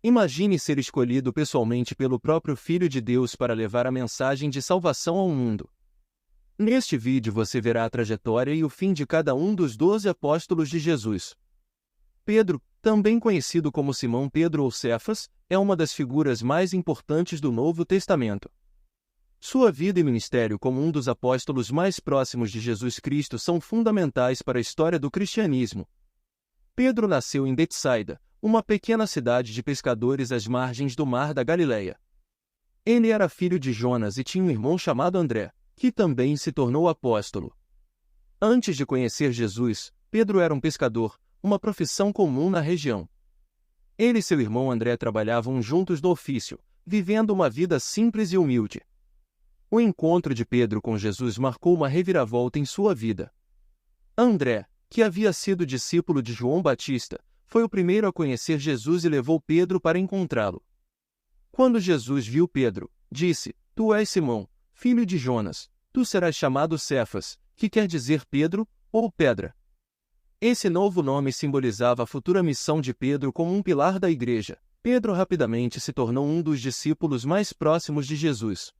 Imagine ser escolhido pessoalmente pelo próprio Filho de Deus para levar a mensagem de salvação ao mundo. Neste vídeo você verá a trajetória e o fim de cada um dos 12 apóstolos de Jesus. Pedro, também conhecido como Simão Pedro ou Cefas, é uma das figuras mais importantes do Novo Testamento. Sua vida e ministério como um dos apóstolos mais próximos de Jesus Cristo são fundamentais para a história do cristianismo. Pedro nasceu em Betsaida, uma pequena cidade de pescadores às margens do Mar da Galileia. Ele era filho de Jonas e tinha um irmão chamado André, que também se tornou apóstolo. Antes de conhecer Jesus, Pedro era um pescador, uma profissão comum na região. Ele e seu irmão André trabalhavam juntos no ofício, vivendo uma vida simples e humilde. O encontro de Pedro com Jesus marcou uma reviravolta em sua vida. André, que havia sido discípulo de João Batista, foi o primeiro a conhecer Jesus e levou Pedro para encontrá-lo. Quando Jesus viu Pedro, disse: "Tu és Simão, filho de Jonas, tu serás chamado Cefas, que quer dizer Pedro, ou pedra." Esse novo nome simbolizava a futura missão de Pedro como um pilar da igreja. Pedro rapidamente se tornou um dos discípulos mais próximos de Jesus.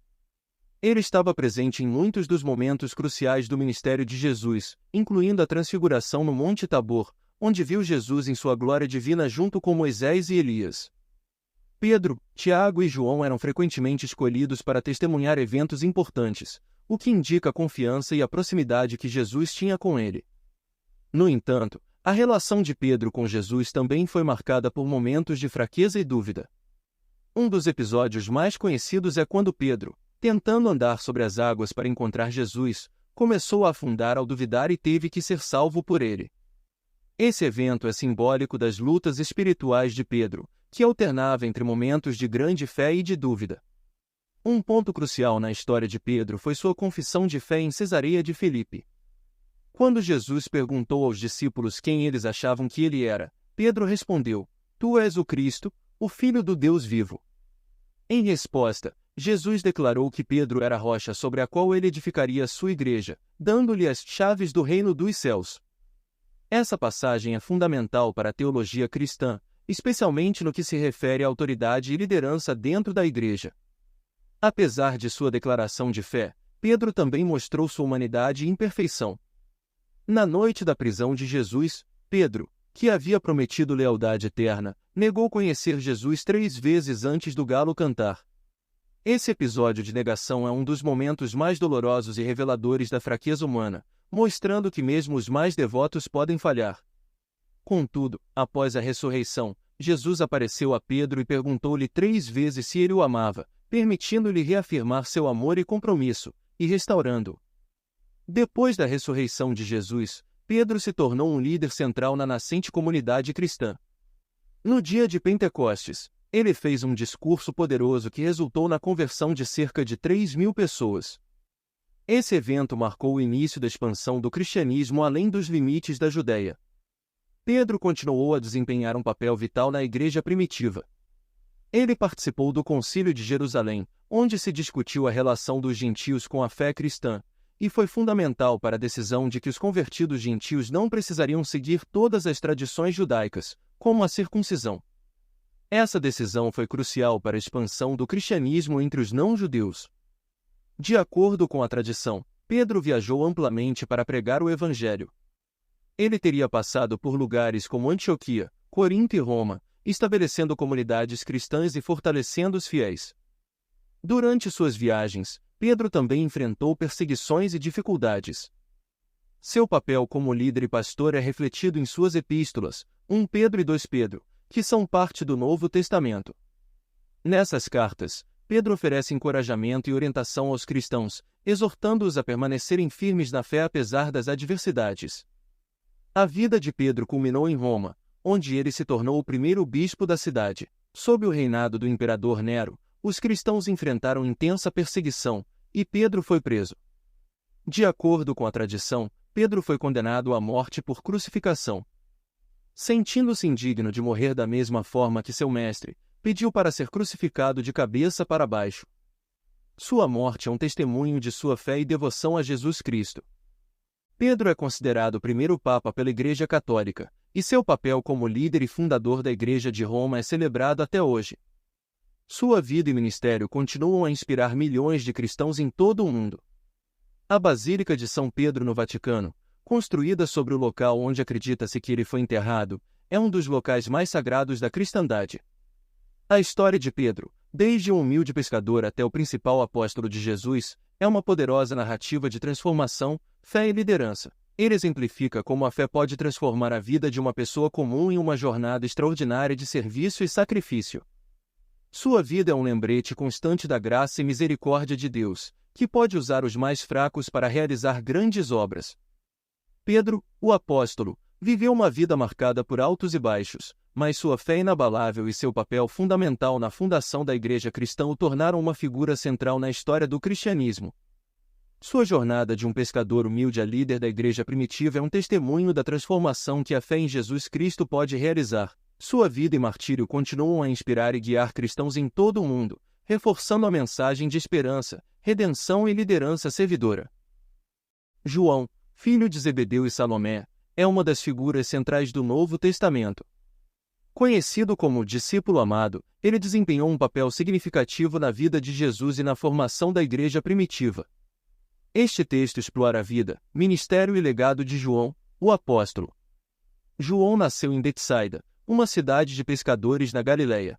Ele estava presente em muitos dos momentos cruciais do ministério de Jesus, incluindo a transfiguração no Monte Tabor, onde viu Jesus em sua glória divina junto com Moisés e Elias. Pedro, Tiago e João eram frequentemente escolhidos para testemunhar eventos importantes, o que indica a confiança e a proximidade que Jesus tinha com ele. No entanto, a relação de Pedro com Jesus também foi marcada por momentos de fraqueza e dúvida. Um dos episódios mais conhecidos é quando Pedro, tentando andar sobre as águas para encontrar Jesus, começou a afundar ao duvidar e teve que ser salvo por ele. Esse evento é simbólico das lutas espirituais de Pedro, que alternava entre momentos de grande fé e de dúvida. Um ponto crucial na história de Pedro foi sua confissão de fé em Cesareia de Filipe. Quando Jesus perguntou aos discípulos quem eles achavam que ele era, Pedro respondeu: "Tu és o Cristo, o Filho do Deus vivo." Em resposta, Jesus declarou que Pedro era a rocha sobre a qual ele edificaria sua igreja, dando-lhe as chaves do reino dos céus. Essa passagem é fundamental para a teologia cristã, especialmente no que se refere à autoridade e liderança dentro da igreja. Apesar de sua declaração de fé, Pedro também mostrou sua humanidade e imperfeição. Na noite da prisão de Jesus, Pedro, que havia prometido lealdade eterna, negou conhecer Jesus 3 vezes antes do galo cantar. Esse episódio de negação é um dos momentos mais dolorosos e reveladores da fraqueza humana, mostrando que mesmo os mais devotos podem falhar. Contudo, após a ressurreição, Jesus apareceu a Pedro e perguntou-lhe 3 vezes se ele o amava, permitindo-lhe reafirmar seu amor e compromisso, e restaurando-o. Depois da ressurreição de Jesus, Pedro se tornou um líder central na nascente comunidade cristã. No dia de Pentecostes, ele fez um discurso poderoso que resultou na conversão de cerca de 3.000 pessoas. Esse evento marcou o início da expansão do cristianismo além dos limites da Judéia. Pedro continuou a desempenhar um papel vital na igreja primitiva. Ele participou do Concílio de Jerusalém, onde se discutiu a relação dos gentios com a fé cristã, e foi fundamental para a decisão de que os convertidos gentios não precisariam seguir todas as tradições judaicas, como a circuncisão. Essa decisão foi crucial para a expansão do cristianismo entre os não-judeus. De acordo com a tradição, Pedro viajou amplamente para pregar o Evangelho. Ele teria passado por lugares como Antioquia, Corinto e Roma, estabelecendo comunidades cristãs e fortalecendo os fiéis. Durante suas viagens, Pedro também enfrentou perseguições e dificuldades. Seu papel como líder e pastor é refletido em suas epístolas, 1 Pedro e 2 Pedro, que são parte do Novo Testamento. Nessas cartas, Pedro oferece encorajamento e orientação aos cristãos, exortando-os a permanecerem firmes na fé apesar das adversidades. A vida de Pedro culminou em Roma, onde ele se tornou o primeiro bispo da cidade. Sob o reinado do imperador Nero, os cristãos enfrentaram intensa perseguição, e Pedro foi preso. De acordo com a tradição, Pedro foi condenado à morte por crucificação. Sentindo-se indigno de morrer da mesma forma que seu mestre, pediu para ser crucificado de cabeça para baixo. Sua morte é um testemunho de sua fé e devoção a Jesus Cristo. Pedro é considerado o primeiro Papa pela Igreja Católica, e seu papel como líder e fundador da Igreja de Roma é celebrado até hoje. Sua vida e ministério continuam a inspirar milhões de cristãos em todo o mundo. A Basílica de São Pedro no Vaticano, construída sobre o local onde acredita-se que ele foi enterrado, é um dos locais mais sagrados da cristandade. A história de Pedro, desde um humilde pescador até o principal apóstolo de Jesus, é uma poderosa narrativa de transformação, fé e liderança. Ele exemplifica como a fé pode transformar a vida de uma pessoa comum em uma jornada extraordinária de serviço e sacrifício. Sua vida é um lembrete constante da graça e misericórdia de Deus, que pode usar os mais fracos para realizar grandes obras. Pedro, o apóstolo, viveu uma vida marcada por altos e baixos, mas sua fé inabalável e seu papel fundamental na fundação da Igreja cristã o tornaram uma figura central na história do cristianismo. Sua jornada de um pescador humilde a líder da Igreja primitiva é um testemunho da transformação que a fé em Jesus Cristo pode realizar. Sua vida e martírio continuam a inspirar e guiar cristãos em todo o mundo, reforçando a mensagem de esperança, redenção e liderança servidora. João, filho de Zebedeu e Salomé, é uma das figuras centrais do Novo Testamento. Conhecido como discípulo amado, ele desempenhou um papel significativo na vida de Jesus e na formação da Igreja primitiva. Este texto explora a vida, ministério e legado de João, o apóstolo. João nasceu em Betsaida, uma cidade de pescadores na Galileia.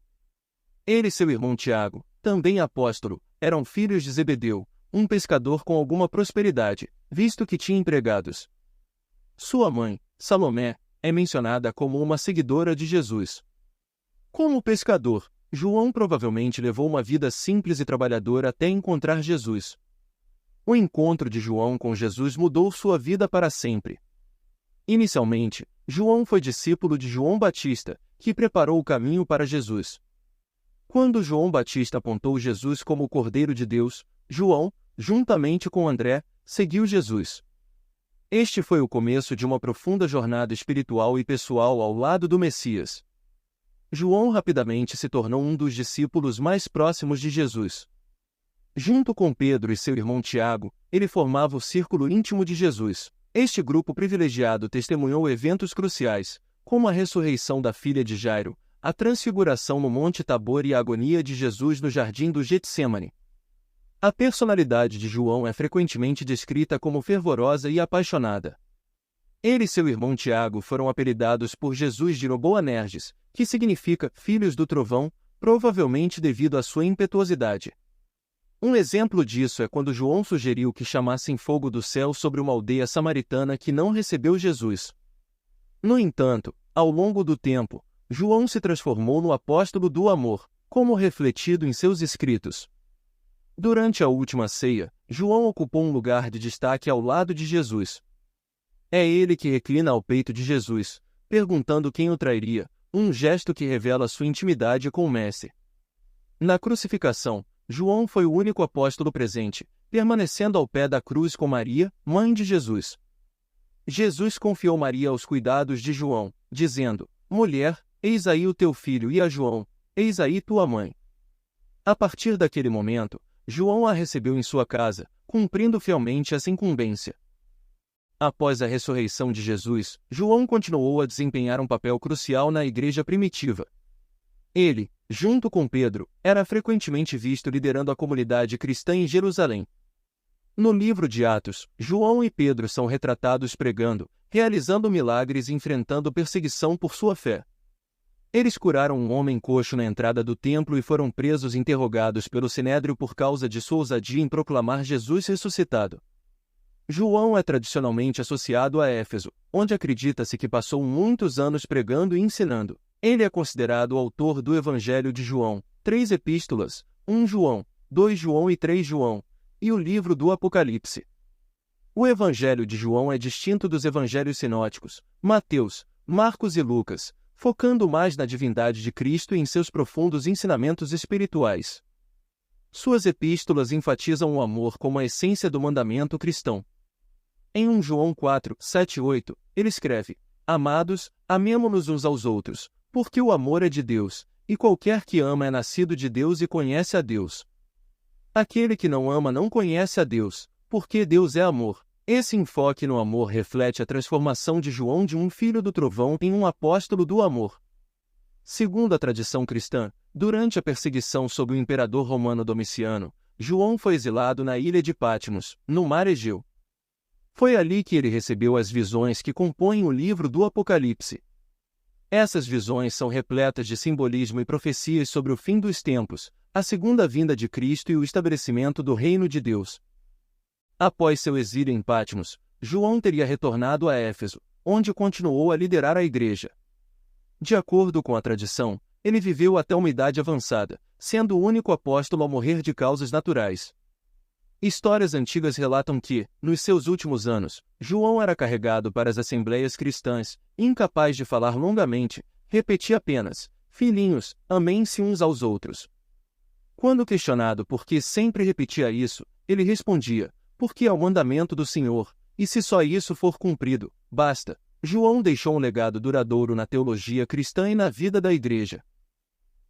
Ele e seu irmão Tiago, também apóstolo, eram filhos de Zebedeu, um pescador com alguma prosperidade, visto que tinha empregados. Sua mãe, Salomé, é mencionada como uma seguidora de Jesus. Como pescador, João provavelmente levou uma vida simples e trabalhadora até encontrar Jesus. O encontro de João com Jesus mudou sua vida para sempre. Inicialmente, João foi discípulo de João Batista, que preparou o caminho para Jesus. Quando João Batista apontou Jesus como o Cordeiro de Deus, João, juntamente com André, seguiu Jesus. Este foi o começo de uma profunda jornada espiritual e pessoal ao lado do Messias. João rapidamente se tornou um dos discípulos mais próximos de Jesus. Junto com Pedro e seu irmão Tiago, ele formava o círculo íntimo de Jesus. Este grupo privilegiado testemunhou eventos cruciais, como a ressurreição da filha de Jairo, a transfiguração no Monte Tabor e a agonia de Jesus no jardim do Getsêmani. A personalidade de João é frequentemente descrita como fervorosa e apaixonada. Ele e seu irmão Tiago foram apelidados por Jesus de Boanerges, que significa filhos do trovão, provavelmente devido à sua impetuosidade. Um exemplo disso é quando João sugeriu que chamassem fogo do céu sobre uma aldeia samaritana que não recebeu Jesus. No entanto, ao longo do tempo, João se transformou no apóstolo do amor, como refletido em seus escritos. Durante a última ceia, João ocupou um lugar de destaque ao lado de Jesus. É ele que reclina ao peito de Jesus, perguntando quem o trairia, um gesto que revela sua intimidade com o Mestre. Na crucificação, João foi o único apóstolo presente, permanecendo ao pé da cruz com Maria, mãe de Jesus. Jesus confiou Maria aos cuidados de João, dizendo: "Mulher, eis aí o teu filho", e a João: "Eis aí tua mãe". A partir daquele momento, João a recebeu em sua casa, cumprindo fielmente essa incumbência. Após a ressurreição de Jesus, João continuou a desempenhar um papel crucial na igreja primitiva. Ele, junto com Pedro, era frequentemente visto liderando a comunidade cristã em Jerusalém. No livro de Atos, João e Pedro são retratados pregando, realizando milagres e enfrentando perseguição por sua fé. Eles curaram um homem coxo na entrada do templo e foram presos e interrogados pelo Sinédrio por causa de sua ousadia em proclamar Jesus ressuscitado. João é tradicionalmente associado a Éfeso, onde acredita-se que passou muitos anos pregando e ensinando. Ele é considerado o autor do Evangelho de João, 3 epístolas, 1 João, 2 João e 3 João, e o livro do Apocalipse. O Evangelho de João é distinto dos evangelhos sinóticos, Mateus, Marcos e Lucas, focando mais na divindade de Cristo e em seus profundos ensinamentos espirituais. Suas epístolas enfatizam o amor como a essência do mandamento cristão. Em 1 João 4, 7 e 8, ele escreve: "Amados, amemo-nos uns aos outros, porque o amor é de Deus, e qualquer que ama é nascido de Deus e conhece a Deus. Aquele que não ama não conhece a Deus, porque Deus é amor. Esse enfoque no amor reflete a transformação de João de um filho do trovão em um apóstolo do amor. Segundo a tradição cristã, durante a perseguição sob o imperador romano Domiciano, João foi exilado na ilha de Patmos, no mar Egeu. Foi ali que ele recebeu as visões que compõem o livro do Apocalipse. Essas visões são repletas de simbolismo e profecias sobre o fim dos tempos, a segunda vinda de Cristo e o estabelecimento do reino de Deus. Após seu exílio em Patmos, João teria retornado a Éfeso, onde continuou a liderar a igreja. De acordo com a tradição, ele viveu até uma idade avançada, sendo o único apóstolo a morrer de causas naturais. Histórias antigas relatam que, nos seus últimos anos, João era carregado para as assembleias cristãs, incapaz de falar longamente, repetia apenas: "Filhinhos, amem-se uns aos outros." Quando questionado por que sempre repetia isso, ele respondia: "Porque é o mandamento do Senhor, e se só isso for cumprido, basta." João deixou um legado duradouro na teologia cristã e na vida da igreja.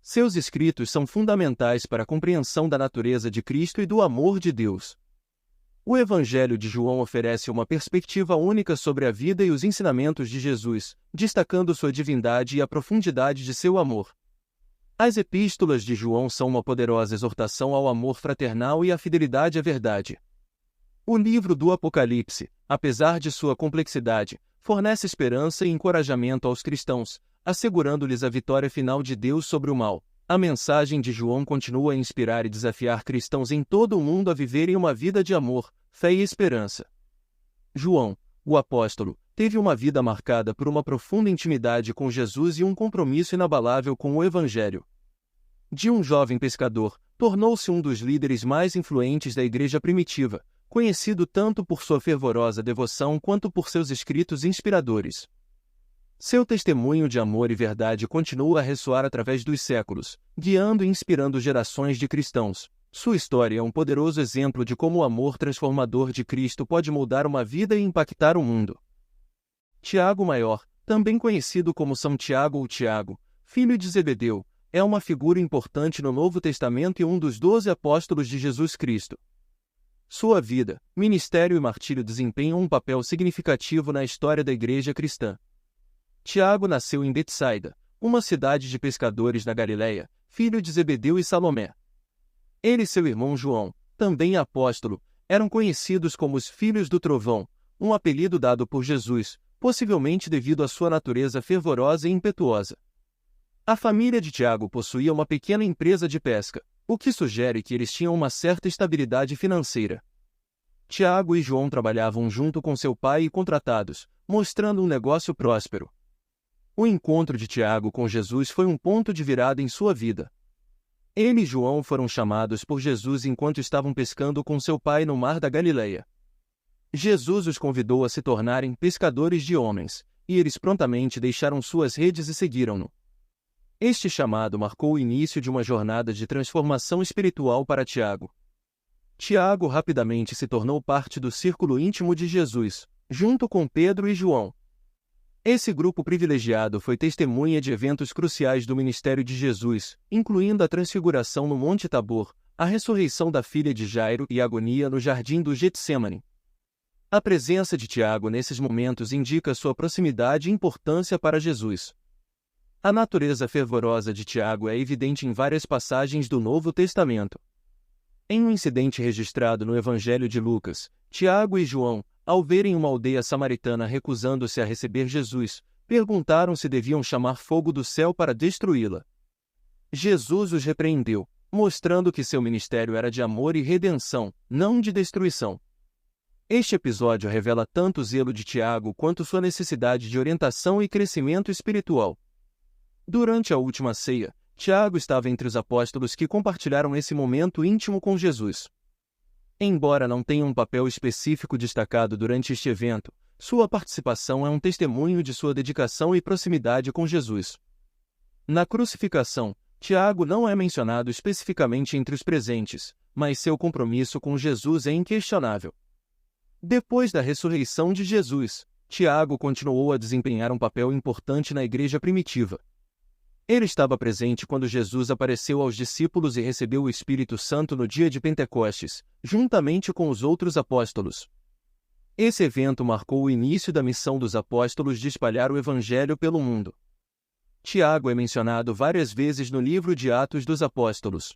Seus escritos são fundamentais para a compreensão da natureza de Cristo e do amor de Deus. O Evangelho de João oferece uma perspectiva única sobre a vida e os ensinamentos de Jesus, destacando sua divindade e a profundidade de seu amor. As epístolas de João são uma poderosa exortação ao amor fraternal e à fidelidade à verdade. O livro do Apocalipse, apesar de sua complexidade, fornece esperança e encorajamento aos cristãos, assegurando-lhes a vitória final de Deus sobre o mal. A mensagem de João continua a inspirar e desafiar cristãos em todo o mundo a viverem uma vida de amor, fé e esperança. João, o apóstolo, teve uma vida marcada por uma profunda intimidade com Jesus e um compromisso inabalável com o Evangelho. De um jovem pescador, tornou-se um dos líderes mais influentes da igreja primitiva, conhecido tanto por sua fervorosa devoção quanto por seus escritos inspiradores. Seu testemunho de amor e verdade continua a ressoar através dos séculos, guiando e inspirando gerações de cristãos. Sua história é um poderoso exemplo de como o amor transformador de Cristo pode moldar uma vida e impactar o mundo. Tiago Maior, também conhecido como São Tiago ou Tiago, filho de Zebedeu, é uma figura importante no Novo Testamento e um dos 12 apóstolos de Jesus Cristo. Sua vida, ministério e martírio desempenham um papel significativo na história da igreja cristã. Tiago nasceu em Betsaida, uma cidade de pescadores na Galileia, filho de Zebedeu e Salomé. Ele e seu irmão João, também apóstolo, eram conhecidos como os Filhos do Trovão, um apelido dado por Jesus, possivelmente devido à sua natureza fervorosa e impetuosa. A família de Tiago possuía uma pequena empresa de pesca, o que sugere que eles tinham uma certa estabilidade financeira. Tiago e João trabalhavam junto com seu pai e contratados, mostrando um negócio próspero. O encontro de Tiago com Jesus foi um ponto de virada em sua vida. Ele e João foram chamados por Jesus enquanto estavam pescando com seu pai no mar da Galileia. Jesus os convidou a se tornarem pescadores de homens, e eles prontamente deixaram suas redes e seguiram-no. Este chamado marcou o início de uma jornada de transformação espiritual para Tiago. Tiago rapidamente se tornou parte do círculo íntimo de Jesus, junto com Pedro e João. Esse grupo privilegiado foi testemunha de eventos cruciais do ministério de Jesus, incluindo a transfiguração no Monte Tabor, a ressurreição da filha de Jairo e a agonia no jardim do Getsêmani. A presença de Tiago nesses momentos indica sua proximidade e importância para Jesus. A natureza fervorosa de Tiago é evidente em várias passagens do Novo Testamento. Em um incidente registrado no Evangelho de Lucas, Tiago e João, ao verem uma aldeia samaritana recusando-se a receber Jesus, perguntaram se deviam chamar fogo do céu para destruí-la. Jesus os repreendeu, mostrando que seu ministério era de amor e redenção, não de destruição. Este episódio revela tanto o zelo de Tiago quanto sua necessidade de orientação e crescimento espiritual. Durante a última ceia, Tiago estava entre os apóstolos que compartilharam esse momento íntimo com Jesus. Embora não tenha um papel específico destacado durante este evento, sua participação é um testemunho de sua dedicação e proximidade com Jesus. Na crucificação, Tiago não é mencionado especificamente entre os presentes, mas seu compromisso com Jesus é inquestionável. Depois da ressurreição de Jesus, Tiago continuou a desempenhar um papel importante na igreja primitiva. Ele estava presente quando Jesus apareceu aos discípulos e recebeu o Espírito Santo no dia de Pentecostes, juntamente com os outros apóstolos. Esse evento marcou o início da missão dos apóstolos de espalhar o Evangelho pelo mundo. Tiago é mencionado várias vezes no livro de Atos dos Apóstolos.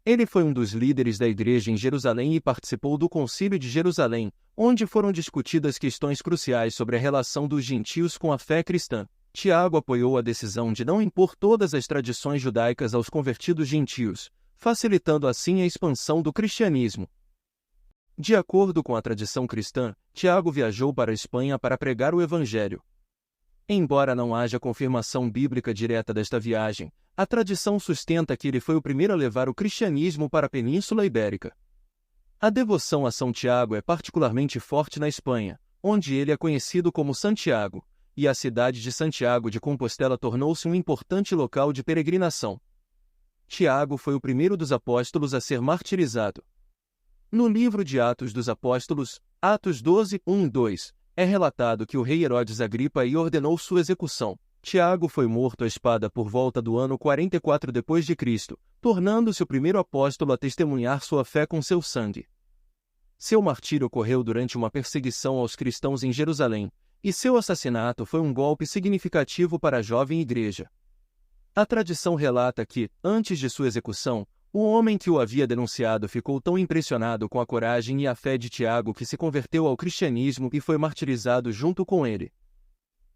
Ele foi um dos líderes da igreja em Jerusalém e participou do Concílio de Jerusalém, onde foram discutidas questões cruciais sobre a relação dos gentios com a fé cristã. Tiago apoiou a decisão de não impor todas as tradições judaicas aos convertidos gentios, facilitando assim a expansão do cristianismo. De acordo com a tradição cristã, Tiago viajou para a Espanha para pregar o Evangelho. Embora não haja confirmação bíblica direta desta viagem, a tradição sustenta que ele foi o primeiro a levar o cristianismo para a Península Ibérica. A devoção a São Tiago é particularmente forte na Espanha, onde ele é conhecido como Santiago, e a cidade de Santiago de Compostela tornou-se um importante local de peregrinação. Tiago foi o primeiro dos apóstolos a ser martirizado. No livro de Atos dos Apóstolos, Atos 12, 1 e 2, é relatado que o rei Herodes Agripa I ordenou sua execução. Tiago foi morto à espada por volta do ano 44 d.C., tornando-se o primeiro apóstolo a testemunhar sua fé com seu sangue. Seu martírio ocorreu durante uma perseguição aos cristãos em Jerusalém, e seu assassinato foi um golpe significativo para a jovem igreja. A tradição relata que, antes de sua execução, o homem que o havia denunciado ficou tão impressionado com a coragem e a fé de Tiago que se converteu ao cristianismo e foi martirizado junto com ele.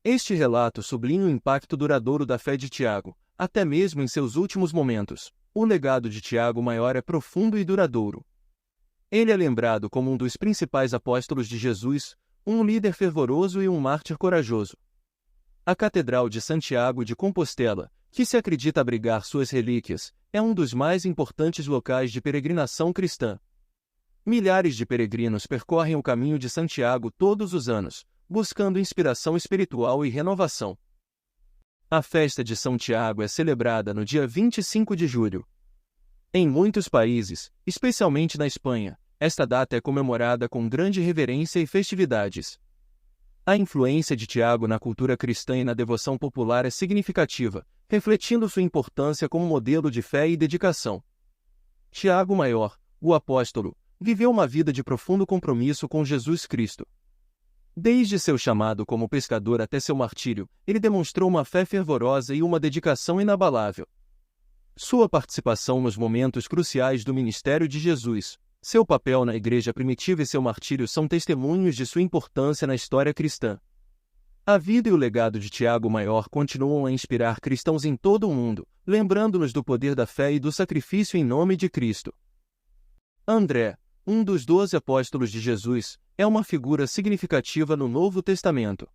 Este relato sublinha o impacto duradouro da fé de Tiago, até mesmo em seus últimos momentos. O legado de Tiago Maior é profundo e duradouro. Ele é lembrado como um dos principais apóstolos de Jesus, um líder fervoroso e um mártir corajoso. A Catedral de Santiago de Compostela, que se acredita abrigar suas relíquias, é um dos mais importantes locais de peregrinação cristã. Milhares de peregrinos percorrem o caminho de Santiago todos os anos, buscando inspiração espiritual e renovação. A festa de São Tiago é celebrada no dia 25 de julho. Em muitos países, especialmente na Espanha, esta data é comemorada com grande reverência e festividades. A influência de Tiago na cultura cristã e na devoção popular é significativa, refletindo sua importância como modelo de fé e dedicação. Tiago Maior, o apóstolo, viveu uma vida de profundo compromisso com Jesus Cristo. Desde seu chamado como pescador até seu martírio, ele demonstrou uma fé fervorosa e uma dedicação inabalável. Sua participação nos momentos cruciais do ministério de Jesus, seu papel na igreja primitiva e seu martírio são testemunhos de sua importância na história cristã. A vida e o legado de Tiago Maior continuam a inspirar cristãos em todo o mundo, lembrando-nos do poder da fé e do sacrifício em nome de Cristo. André, um dos 12 apóstolos de Jesus, é uma figura significativa no Novo Testamento.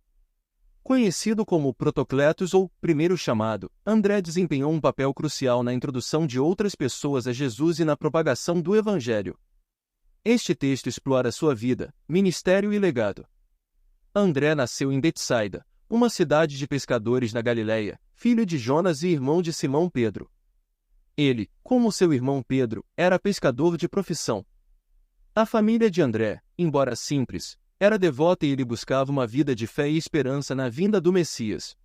Conhecido como Protocletos ou Primeiro Chamado, André desempenhou um papel crucial na introdução de outras pessoas a Jesus e na propagação do Evangelho. Este texto explora sua vida, ministério e legado. André nasceu em Betsaida, uma cidade de pescadores na Galileia, filho de Jonas e irmão de Simão Pedro. Ele, como seu irmão Pedro, era pescador de profissão. A família de André, embora simples, era devota e ele buscava uma vida de fé e esperança na vinda do Messias.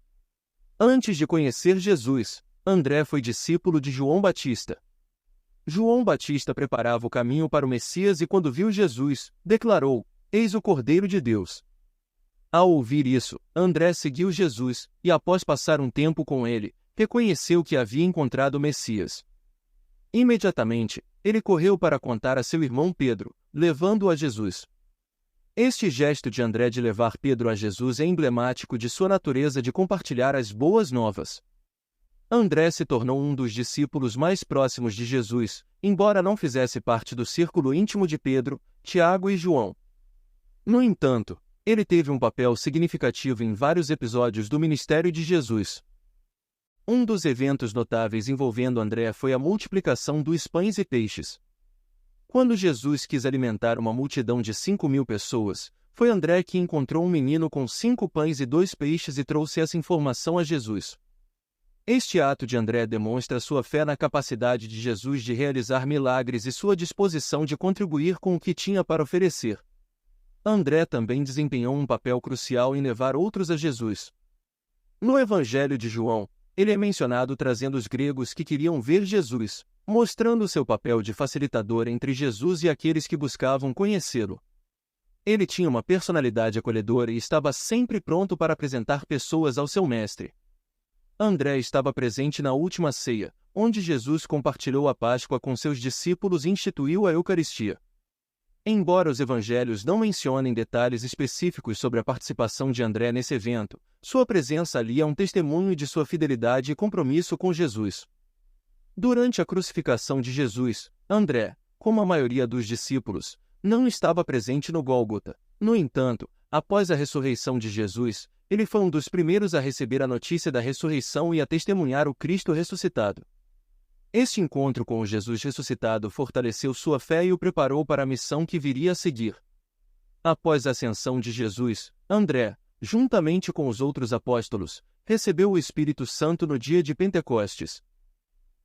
Antes de conhecer Jesus, André foi discípulo de João Batista. João Batista preparava o caminho para o Messias e quando viu Jesus, declarou: "Eis o Cordeiro de Deus." Ao ouvir isso, André seguiu Jesus, e após passar um tempo com ele, reconheceu que havia encontrado o Messias. Imediatamente, ele correu para contar a seu irmão Pedro, levando-o a Jesus. Este gesto de André de levar Pedro a Jesus é emblemático de sua natureza de compartilhar as boas novas. André se tornou um dos discípulos mais próximos de Jesus, embora não fizesse parte do círculo íntimo de Pedro, Tiago e João. No entanto, ele teve um papel significativo em vários episódios do ministério de Jesus. Um dos eventos notáveis envolvendo André foi a multiplicação dos pães e peixes. Quando Jesus quis alimentar uma multidão de 5.000 pessoas, foi André que encontrou um menino com 5 pães e 2 peixes e trouxe essa informação a Jesus. Este ato de André demonstra sua fé na capacidade de Jesus de realizar milagres e sua disposição de contribuir com o que tinha para oferecer. André também desempenhou um papel crucial em levar outros a Jesus. No Evangelho de João, ele é mencionado trazendo os gregos que queriam ver Jesus, mostrando seu papel de facilitador entre Jesus e aqueles que buscavam conhecê-lo. Ele tinha uma personalidade acolhedora e estava sempre pronto para apresentar pessoas ao seu mestre. André estava presente na última ceia, onde Jesus compartilhou a Páscoa com seus discípulos e instituiu a Eucaristia. Embora os evangelhos não mencionem detalhes específicos sobre a participação de André nesse evento, sua presença ali é um testemunho de sua fidelidade e compromisso com Jesus. Durante a crucificação de Jesus, André, como a maioria dos discípulos, não estava presente no Gólgota. No entanto, após a ressurreição de Jesus, ele foi um dos primeiros a receber a notícia da ressurreição e a testemunhar o Cristo ressuscitado. Este encontro com o Jesus ressuscitado fortaleceu sua fé e o preparou para a missão que viria a seguir. Após a ascensão de Jesus, André, juntamente com os outros apóstolos, recebeu o Espírito Santo no dia de Pentecostes.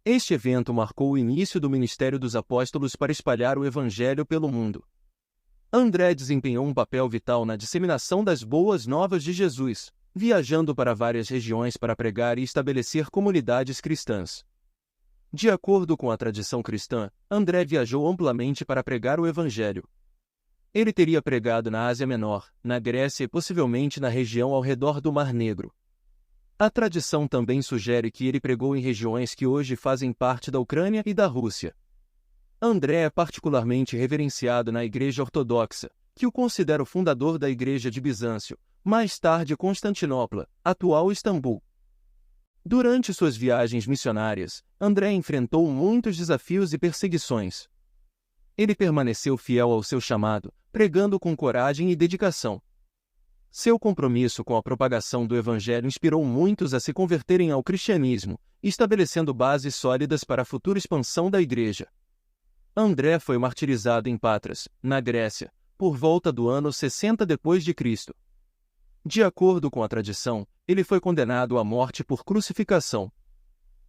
Este evento marcou o início do ministério dos apóstolos para espalhar o Evangelho pelo mundo. André desempenhou um papel vital na disseminação das boas novas de Jesus, viajando para várias regiões para pregar e estabelecer comunidades cristãs. De acordo com a tradição cristã, André viajou amplamente para pregar o Evangelho. Ele teria pregado na Ásia Menor, na Grécia e possivelmente na região ao redor do Mar Negro. A tradição também sugere que ele pregou em regiões que hoje fazem parte da Ucrânia e da Rússia. André é particularmente reverenciado na Igreja Ortodoxa, que o considera o fundador da Igreja de Bizâncio, mais tarde Constantinopla, atual Istambul. Durante suas viagens missionárias, André enfrentou muitos desafios e perseguições. Ele permaneceu fiel ao seu chamado, pregando com coragem e dedicação. Seu compromisso com a propagação do Evangelho inspirou muitos a se converterem ao cristianismo, estabelecendo bases sólidas para a futura expansão da Igreja. André foi martirizado em Patras, na Grécia, por volta do ano 60 d.C. De acordo com a tradição, ele foi condenado à morte por crucificação.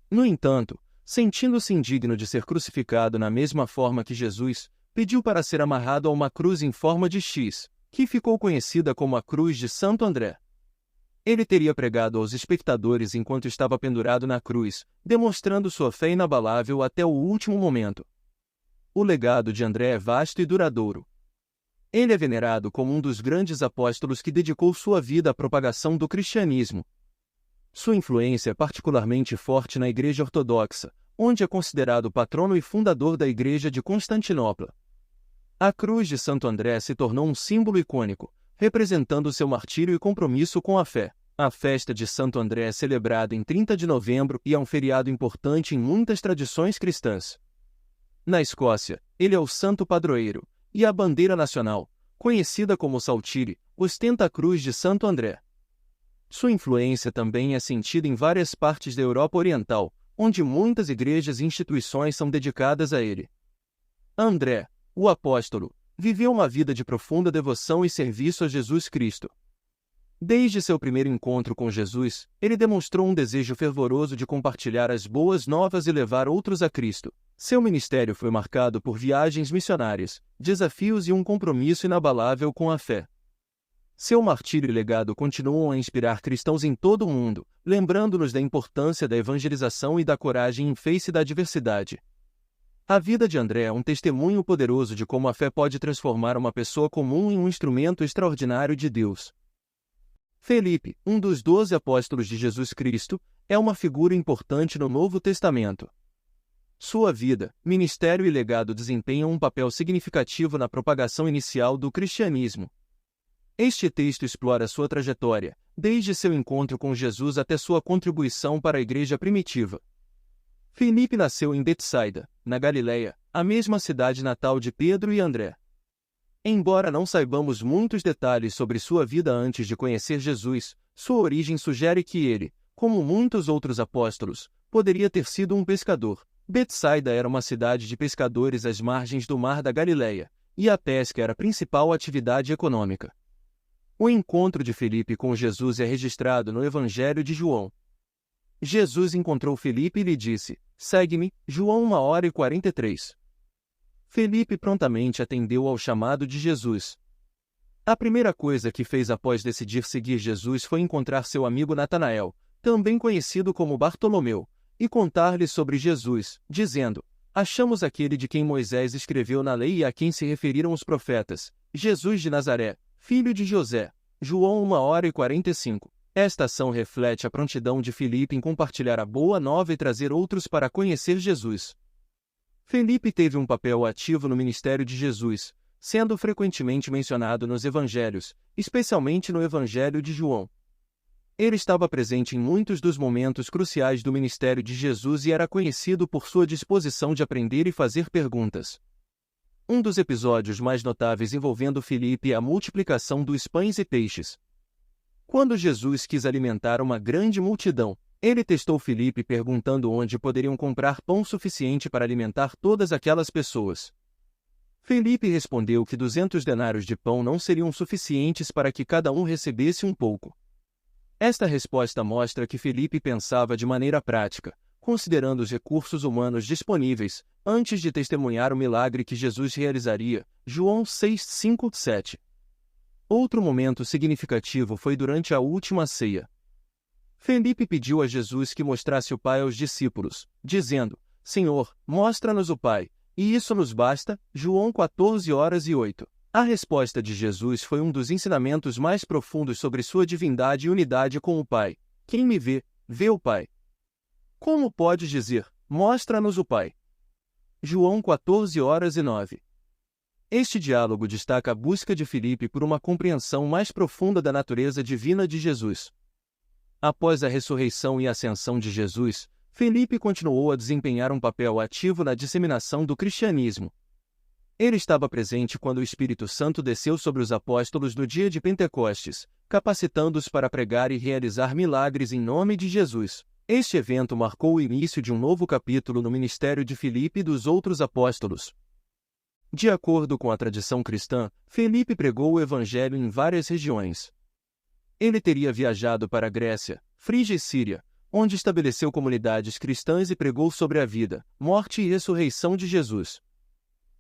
No entanto, sentindo-se indigno de ser crucificado na mesma forma que Jesus, pediu para ser amarrado a uma cruz em forma de X, que ficou conhecida como a Cruz de Santo André. Ele teria pregado aos espectadores enquanto estava pendurado na cruz, demonstrando sua fé inabalável até o último momento. O legado de André é vasto e duradouro. Ele é venerado como um dos grandes apóstolos que dedicou sua vida à propagação do cristianismo. Sua influência é particularmente forte na Igreja Ortodoxa, onde é considerado patrono e fundador da Igreja de Constantinopla. A cruz de Santo André se tornou um símbolo icônico, representando seu martírio e compromisso com a fé. A festa de Santo André é celebrada em 30 de novembro e é um feriado importante em muitas tradições cristãs. Na Escócia, ele é o santo padroeiro, e a bandeira nacional, conhecida como saltire, ostenta a cruz de Santo André. Sua influência também é sentida em várias partes da Europa Oriental, onde muitas igrejas e instituições são dedicadas a ele. André, o apóstolo, viveu uma vida de profunda devoção e serviço a Jesus Cristo. Desde seu primeiro encontro com Jesus, ele demonstrou um desejo fervoroso de compartilhar as boas novas e levar outros a Cristo. Seu ministério foi marcado por viagens missionárias, desafios e um compromisso inabalável com a fé. Seu martírio e legado continuam a inspirar cristãos em todo o mundo, lembrando-nos da importância da evangelização e da coragem em face da adversidade. A vida de André é um testemunho poderoso de como a fé pode transformar uma pessoa comum em um instrumento extraordinário de Deus. Felipe, um dos 12 apóstolos de Jesus Cristo, é uma figura importante no Novo Testamento. Sua vida, ministério e legado desempenham um papel significativo na propagação inicial do cristianismo. Este texto explora sua trajetória, desde seu encontro com Jesus até sua contribuição para a igreja primitiva. Felipe nasceu em Betsaida, na Galileia, a mesma cidade natal de Pedro e André. Embora não saibamos muitos detalhes sobre sua vida antes de conhecer Jesus, sua origem sugere que ele, como muitos outros apóstolos, poderia ter sido um pescador. Betsaida era uma cidade de pescadores às margens do Mar da Galileia, e a pesca era a principal atividade econômica. O encontro de Felipe com Jesus é registrado no Evangelho de João. Jesus encontrou Felipe e lhe disse: "Segue-me", João 1h43. Felipe prontamente atendeu ao chamado de Jesus. A primeira coisa que fez após decidir seguir Jesus foi encontrar seu amigo Natanael, também conhecido como Bartolomeu, e contar-lhe sobre Jesus, dizendo: achamos aquele de quem Moisés escreveu na lei e a quem se referiram os profetas, Jesus de Nazaré, filho de José. João 1h45. Esta ação reflete a prontidão de Filipe em compartilhar a boa nova e trazer outros para conhecer Jesus. Filipe teve um papel ativo no ministério de Jesus, sendo frequentemente mencionado nos evangelhos, especialmente no Evangelho de João. Ele estava presente em muitos dos momentos cruciais do ministério de Jesus e era conhecido por sua disposição de aprender e fazer perguntas. Um dos episódios mais notáveis envolvendo Filipe é a multiplicação dos pães e peixes. Quando Jesus quis alimentar uma grande multidão, ele testou Filipe perguntando onde poderiam comprar pão suficiente para alimentar todas aquelas pessoas. Filipe respondeu que 200 denários de pão não seriam suficientes para que cada um recebesse um pouco. Esta resposta mostra que Filipe pensava de maneira prática, considerando os recursos humanos disponíveis, antes de testemunhar o milagre que Jesus realizaria. João 6:5-7. Outro momento significativo foi durante a última ceia. Filipe pediu a Jesus que mostrasse o Pai aos discípulos, dizendo: Senhor, mostra-nos o Pai, e isso nos basta. João 14:08. A resposta de Jesus foi um dos ensinamentos mais profundos sobre sua divindade e unidade com o Pai. Quem me vê, vê o Pai. Como podes dizer, mostra-nos o Pai? João 14:09. Este diálogo destaca a busca de Filipe por uma compreensão mais profunda da natureza divina de Jesus. Após a ressurreição e ascensão de Jesus, Filipe continuou a desempenhar um papel ativo na disseminação do cristianismo. Ele estava presente quando o Espírito Santo desceu sobre os apóstolos no dia de Pentecostes, capacitando-os para pregar e realizar milagres em nome de Jesus. Este evento marcou o início de um novo capítulo no ministério de Filipe e dos outros apóstolos. De acordo com a tradição cristã, Filipe pregou o Evangelho em várias regiões. Ele teria viajado para a Grécia, Frígia e Síria, onde estabeleceu comunidades cristãs e pregou sobre a vida, morte e ressurreição de Jesus.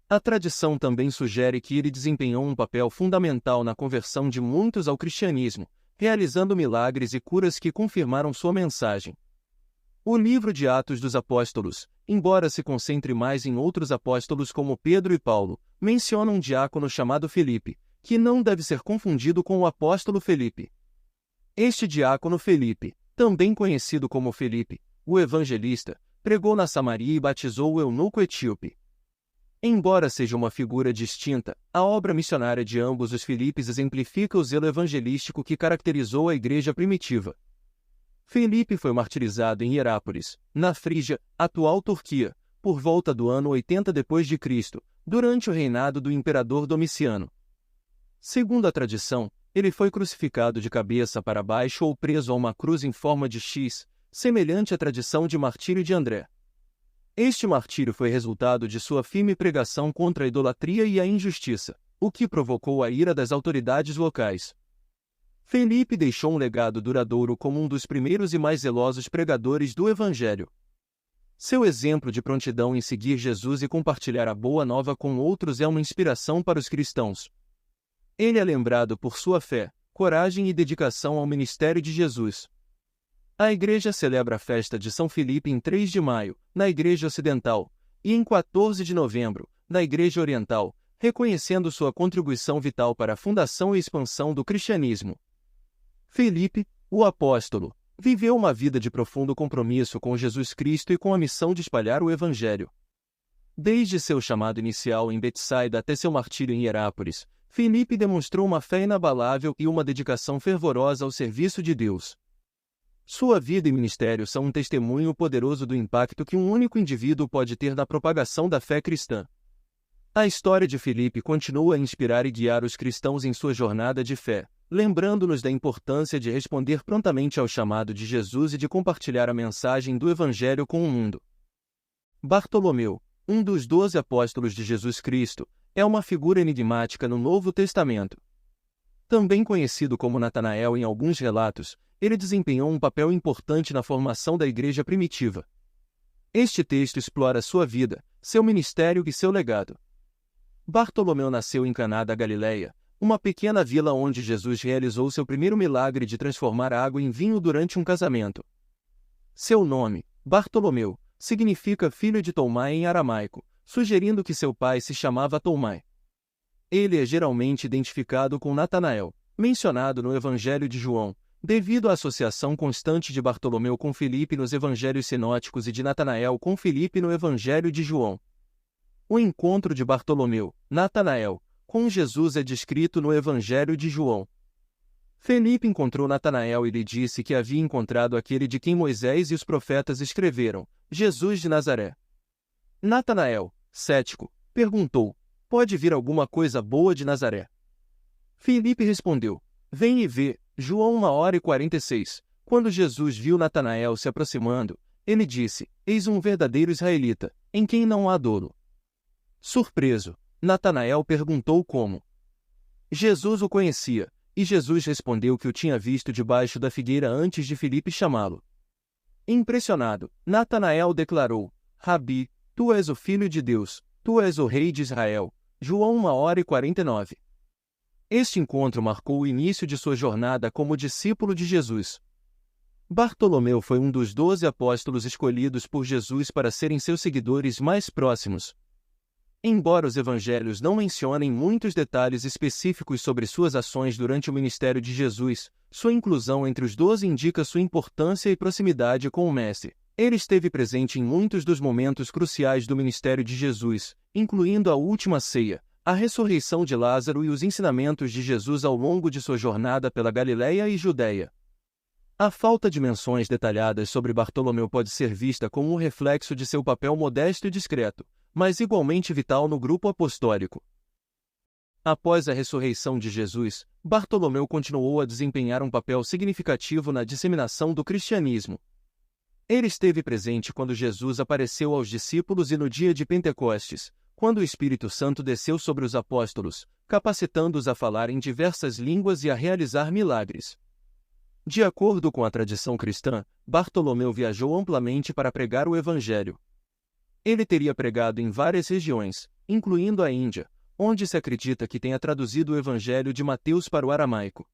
A tradição também sugere que ele desempenhou um papel fundamental na conversão de muitos ao cristianismo, realizando milagres e curas que confirmaram sua mensagem. O livro de Atos dos Apóstolos, embora se concentre mais em outros apóstolos como Pedro e Paulo, menciona um diácono chamado Filipe, que não deve ser confundido com o apóstolo Felipe. Este diácono Felipe, também conhecido como Felipe, o evangelista, pregou na Samaria e batizou o eunuco etíope. Embora seja uma figura distinta, a obra missionária de ambos os Filipes exemplifica o zelo evangelístico que caracterizou a igreja primitiva. Filipe foi martirizado em Hierápolis, na Frígia, atual Turquia, por volta do ano 80 d.C., durante o reinado do imperador Domiciano. Segundo a tradição, ele foi crucificado de cabeça para baixo ou preso a uma cruz em forma de X, semelhante à tradição de martírio de André. Este martírio foi resultado de sua firme pregação contra a idolatria e a injustiça, o que provocou a ira das autoridades locais. Filipe deixou um legado duradouro como um dos primeiros e mais zelosos pregadores do Evangelho. Seu exemplo de prontidão em seguir Jesus e compartilhar a boa nova com outros é uma inspiração para os cristãos. Ele é lembrado por sua fé, coragem e dedicação ao ministério de Jesus. A Igreja celebra a festa de São Filipe em 3 de maio, na Igreja Ocidental, e em 14 de novembro, na Igreja Oriental, reconhecendo sua contribuição vital para a fundação e expansão do cristianismo. Filipe, o apóstolo, viveu uma vida de profundo compromisso com Jesus Cristo e com a missão de espalhar o Evangelho. Desde seu chamado inicial em Betsaida até seu martírio em Hierápolis, Filipe demonstrou uma fé inabalável e uma dedicação fervorosa ao serviço de Deus. Sua vida e ministério são um testemunho poderoso do impacto que um único indivíduo pode ter na propagação da fé cristã. A história de Filipe continua a inspirar e guiar os cristãos em sua jornada de fé, lembrando-nos da importância de responder prontamente ao chamado de Jesus e de compartilhar a mensagem do Evangelho com o mundo. Bartolomeu, um dos 12 apóstolos de Jesus Cristo, é uma figura enigmática no Novo Testamento. Também conhecido como Natanael em alguns relatos, ele desempenhou um papel importante na formação da igreja primitiva. Este texto explora sua vida, seu ministério e seu legado. Bartolomeu nasceu em Caná da Galileia, uma pequena vila onde Jesus realizou seu primeiro milagre de transformar água em vinho durante um casamento. Seu nome, Bartolomeu, significa filho de Tolmai em aramaico, sugerindo que seu pai se chamava Tolmai. Ele é geralmente identificado com Natanael, mencionado no Evangelho de João, devido à associação constante de Bartolomeu com Filipe nos Evangelhos sinóticos e de Natanael com Filipe no Evangelho de João. O encontro de Bartolomeu, Natanael, com Jesus é descrito no Evangelho de João. Felipe encontrou Natanael e lhe disse que havia encontrado aquele de quem Moisés e os profetas escreveram, Jesus de Nazaré. Natanael, cético, perguntou: pode vir alguma coisa boa de Nazaré? Filipe respondeu: vem e vê. João 1h46. Quando Jesus viu Natanael se aproximando, ele disse: eis um verdadeiro israelita, em quem não há dolo. Surpreso, Natanael perguntou como Jesus o conhecia, e Jesus respondeu que o tinha visto debaixo da figueira antes de Filipe chamá-lo. Impressionado, Natanael declarou: Rabi, tu és o Filho de Deus, tu és o Rei de Israel. João 1h49. Este encontro marcou o início de sua jornada como discípulo de Jesus. Bartolomeu foi um dos 12 apóstolos escolhidos por Jesus para serem seus seguidores mais próximos. Embora os evangelhos não mencionem muitos detalhes específicos sobre suas ações durante o ministério de Jesus, sua inclusão entre os 12 indica sua importância e proximidade com o Mestre. Ele esteve presente em muitos dos momentos cruciais do ministério de Jesus, incluindo a última ceia, a ressurreição de Lázaro e os ensinamentos de Jesus ao longo de sua jornada pela Galileia e Judeia. A falta de menções detalhadas sobre Bartolomeu pode ser vista como um reflexo de seu papel modesto e discreto, mas igualmente vital no grupo apostólico. Após a ressurreição de Jesus, Bartolomeu continuou a desempenhar um papel significativo na disseminação do cristianismo. Ele esteve presente quando Jesus apareceu aos discípulos e no dia de Pentecostes, quando o Espírito Santo desceu sobre os apóstolos, capacitando-os a falar em diversas línguas e a realizar milagres. De acordo com a tradição cristã, Bartolomeu viajou amplamente para pregar o Evangelho. Ele teria pregado em várias regiões, incluindo a Índia, onde se acredita que tenha traduzido o Evangelho de Mateus para o aramaico.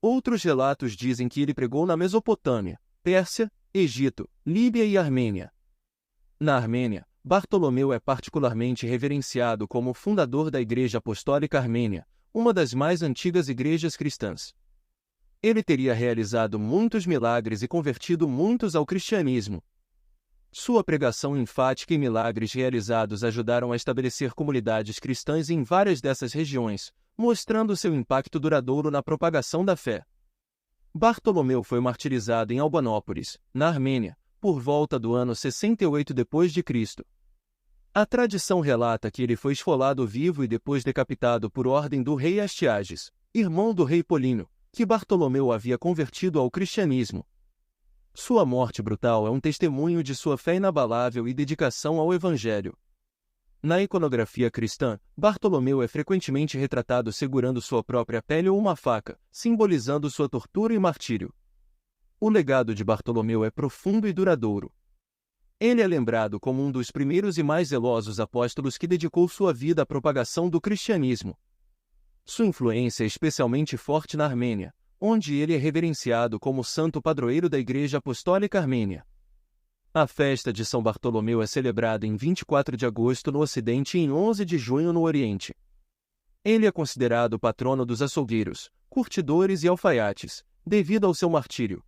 Outros relatos dizem que ele pregou na Mesopotâmia, Pérsia, Egito, Líbia e Armênia. Na Armênia, Bartolomeu é particularmente reverenciado como fundador da Igreja Apostólica Armênia, uma das mais antigas igrejas cristãs. Ele teria realizado muitos milagres e convertido muitos ao cristianismo. Sua pregação enfática e milagres realizados ajudaram a estabelecer comunidades cristãs em várias dessas regiões, mostrando seu impacto duradouro na propagação da fé. Bartolomeu foi martirizado em Albanópolis, na Armênia, por volta do ano 68 d.C. A tradição relata que ele foi esfolado vivo e depois decapitado por ordem do rei Astiages, irmão do rei Polínio, que Bartolomeu havia convertido ao cristianismo. Sua morte brutal é um testemunho de sua fé inabalável e dedicação ao Evangelho. Na iconografia cristã, Bartolomeu é frequentemente retratado segurando sua própria pele ou uma faca, simbolizando sua tortura e martírio. O legado de Bartolomeu é profundo e duradouro. Ele é lembrado como um dos primeiros e mais zelosos apóstolos que dedicou sua vida à propagação do cristianismo. Sua influência é especialmente forte na Armênia, onde ele é reverenciado como santo padroeiro da Igreja Apostólica Armênia. A festa de São Bartolomeu é celebrada em 24 de agosto no Ocidente e em 11 de junho no Oriente. Ele é considerado o patrono dos açougueiros, curtidores e alfaiates, devido ao seu martírio.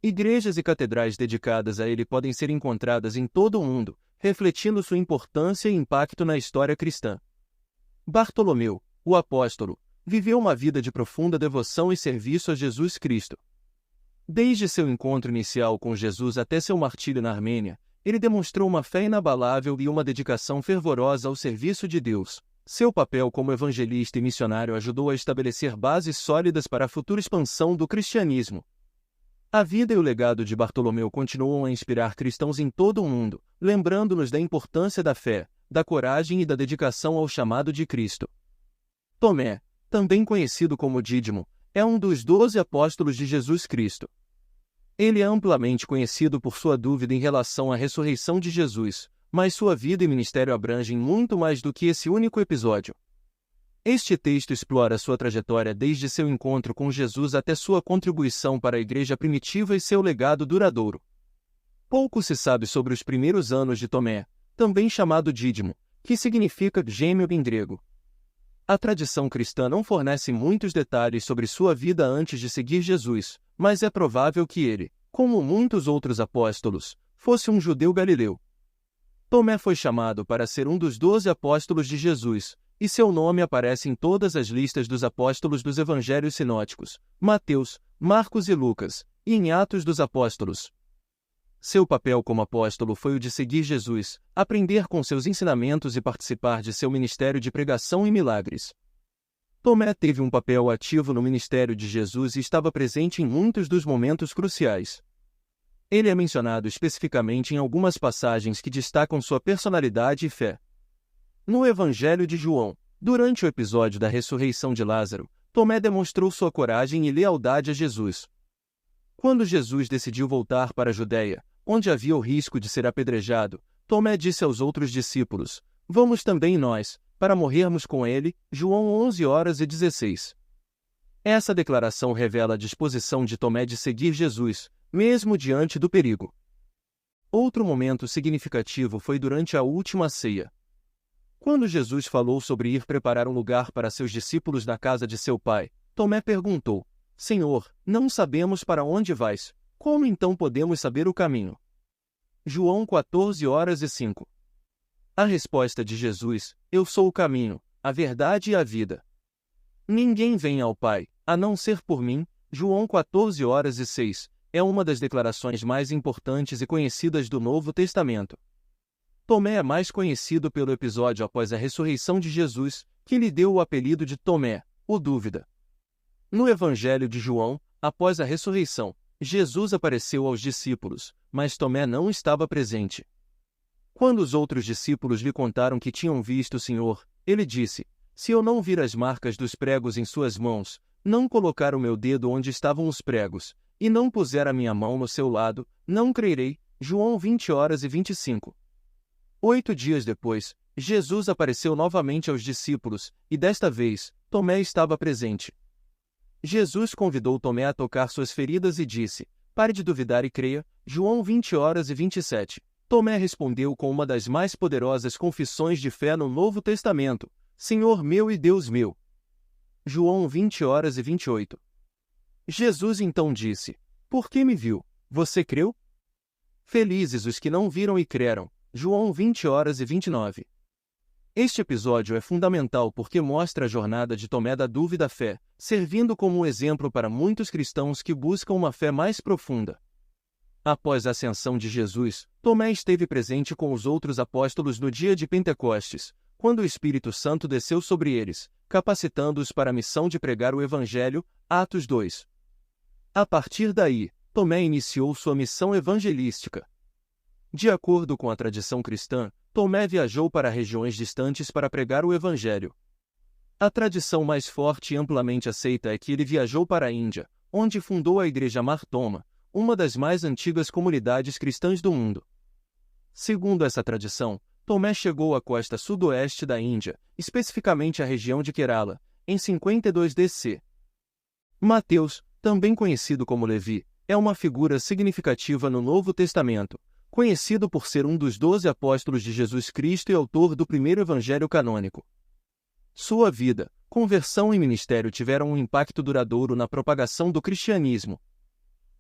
Igrejas e catedrais dedicadas a ele podem ser encontradas em todo o mundo, refletindo sua importância e impacto na história cristã. Bartolomeu, o apóstolo, viveu uma vida de profunda devoção e serviço a Jesus Cristo. Desde seu encontro inicial com Jesus até seu martírio na Armênia, ele demonstrou uma fé inabalável e uma dedicação fervorosa ao serviço de Deus. Seu papel como evangelista e missionário ajudou a estabelecer bases sólidas para a futura expansão do cristianismo. A vida e o legado de Bartolomeu continuam a inspirar cristãos em todo o mundo, lembrando-nos da importância da fé, da coragem e da dedicação ao chamado de Cristo. Tomé, também conhecido como Dídimo, é um dos 12 apóstolos de Jesus Cristo. Ele é amplamente conhecido por sua dúvida em relação à ressurreição de Jesus, mas sua vida e ministério abrangem muito mais do que esse único episódio. Este texto explora sua trajetória desde seu encontro com Jesus até sua contribuição para a igreja primitiva e seu legado duradouro. Pouco se sabe sobre os primeiros anos de Tomé, também chamado Dídimo, que significa gêmeo em grego. A tradição cristã não fornece muitos detalhes sobre sua vida antes de seguir Jesus, mas é provável que ele, como muitos outros apóstolos, fosse um judeu galileu. Tomé foi chamado para ser um dos 12 apóstolos de Jesus, e seu nome aparece em todas as listas dos apóstolos dos evangelhos sinóticos, Mateus, Marcos e Lucas, e em Atos dos Apóstolos. Seu papel como apóstolo foi o de seguir Jesus, aprender com seus ensinamentos e participar de seu ministério de pregação e milagres. Tomé teve um papel ativo no ministério de Jesus e estava presente em muitos dos momentos cruciais. Ele é mencionado especificamente em algumas passagens que destacam sua personalidade e fé. No Evangelho de João, durante o episódio da ressurreição de Lázaro, Tomé demonstrou sua coragem e lealdade a Jesus. Quando Jesus decidiu voltar para a Judeia, onde havia o risco de ser apedrejado, Tomé disse aos outros discípulos: "Vamos também nós, para morrermos com ele." João 11:16. Essa declaração revela a disposição de Tomé de seguir Jesus, mesmo diante do perigo. Outro momento significativo foi durante a última ceia. Quando Jesus falou sobre ir preparar um lugar para seus discípulos na casa de seu pai, Tomé perguntou: "Senhor, não sabemos para onde vais. Como então podemos saber o caminho?" João 14:05. A resposta de Jesus: "Eu sou o caminho, a verdade e a vida. Ninguém vem ao Pai, a não ser por mim." João 14:06, é uma das declarações mais importantes e conhecidas do Novo Testamento. Tomé é mais conhecido pelo episódio após a ressurreição de Jesus, que lhe deu o apelido de Tomé, o Dúvida. No Evangelho de João, após a ressurreição, Jesus apareceu aos discípulos, mas Tomé não estava presente. Quando os outros discípulos lhe contaram que tinham visto o Senhor, ele disse: "Se eu não vir as marcas dos pregos em suas mãos, não colocar o meu dedo onde estavam os pregos, e não puser a minha mão no seu lado, não crerei." João 20:25. 8 dias depois, Jesus apareceu novamente aos discípulos, e desta vez, Tomé estava presente. Jesus convidou Tomé a tocar suas feridas e disse: "Pare de duvidar e creia." João 20:27. Tomé respondeu com uma das mais poderosas confissões de fé no Novo Testamento: "Senhor meu e Deus meu." João 20:28. Jesus então disse: "Por que me viu? Você creu? Felizes os que não viram e creram." João 20:29. Este episódio é fundamental porque mostra a jornada de Tomé da dúvida à fé, servindo como um exemplo para muitos cristãos que buscam uma fé mais profunda. Após a ascensão de Jesus, Tomé esteve presente com os outros apóstolos no dia de Pentecostes, quando o Espírito Santo desceu sobre eles, capacitando-os para a missão de pregar o Evangelho, Atos 2. A partir daí, Tomé iniciou sua missão evangelística. De acordo com a tradição cristã, Tomé viajou para regiões distantes para pregar o Evangelho. A tradição mais forte e amplamente aceita é que ele viajou para a Índia, onde fundou a Igreja Mar Thoma, uma das mais antigas comunidades cristãs do mundo. Segundo essa tradição, Tomé chegou à costa sudoeste da Índia, especificamente a região de Kerala, em 52 DC. Mateus, também conhecido como Levi, é uma figura significativa no Novo Testamento, conhecido por ser um dos 12 apóstolos de Jesus Cristo e autor do primeiro evangelho canônico. Sua vida, conversão e ministério tiveram um impacto duradouro na propagação do cristianismo.